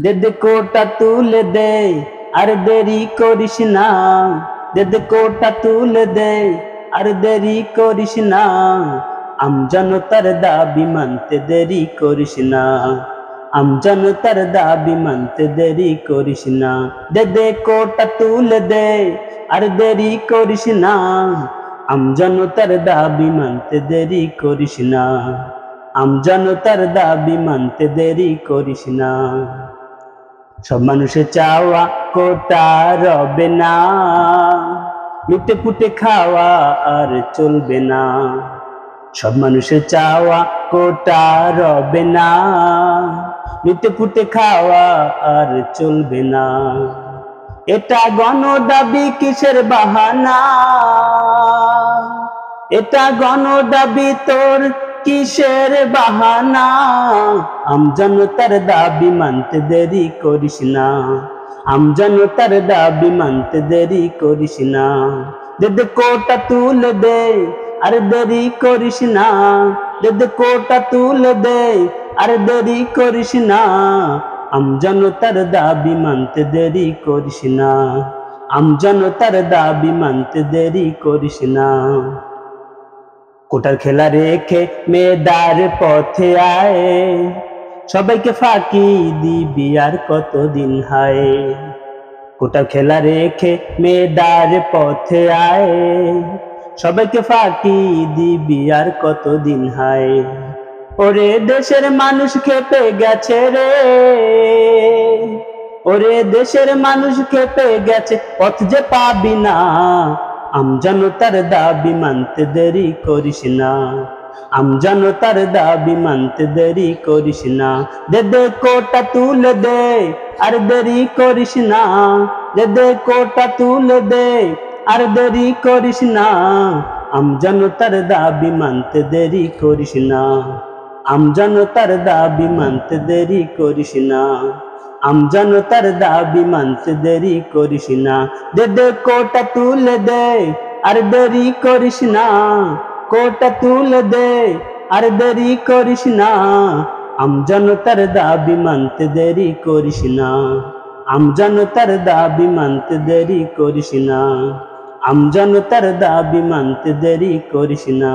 দে দে কোটা তুলে দে আর দেরি করিস না, দে দে কোটা তুলে দে আর দেরি করিস না, আমজনতার দাবি মানতে দেরি করিস না, আমজনতার দাবি মানতে দেরি করিস না। দে দে কোটা তুলে দে আর দেরি করিস না, আমজনতার দাবি মানতে দেরি করিস না, আমজনতার দাবি মানতে দেরি করিস না। সব মানুষের চাওয়া কোটা রবে না, লুটে পুটে খাওয়া আর চলবে না। সব মানুষের চাওয়া কোটা রবে না, লুটে পুটে খাওয়া আর চলবে না। এটা গণ দাবি কিসের বাহানা, এটা গণ দাবি তোর কিসের বাহানা, আমজনতার দাবি মানতে দেরি করিস না, আমজনতার দাবি মানতে দেরি করিস না। দে দে কোটা তুলে দে আর দেরি করিস না, দে দে কোটা তুলে দে আর দেরি করিস না, আমজনতার দাবি মানতে দেরি করিস না, আমজনতার দাবি মানতে দেরি করিস না। কোটার খেলা রেখে মেয়েদার পথে আয়, সবাইকে ফাঁকি দিবি আর কতদিন হায়। কোটার খেলা রেখে মেয়েদার পথে আয়, সবাইকে ফাঁকি দিবি আর কতদিন হায়। ওরে দেশের মানুষ খেপে গেছে রে, ওরে দেশের মানুষ খেপে গেছে, পথ যে পাবি না, আমজনতার দাবি মানতে দেরি করিস না, আমজনতার দাবি মানতে দেরি করিস না। দে দে কোটা তুলে দে আর দেরি করিস না, দে দে কোটা তুলে দে আর দেরি করিস না, আমজনতার দাবি মানতে দেরি করিস না, আমজনতার দাবি মানতে দেরি করিস না, আমজনতার দাবি মানতে দেরি করিস না। দে দে কোটা তুলে দে আর দেরি করিস না, কোটা তুলে দে আর দেরি করিস না, আমজনতার দাবি মানতে দেরি করিস না, আমজনতার দাবি মানতে দেরি করিস না, আমজনতার দাবি মানতে দেরি করিস না।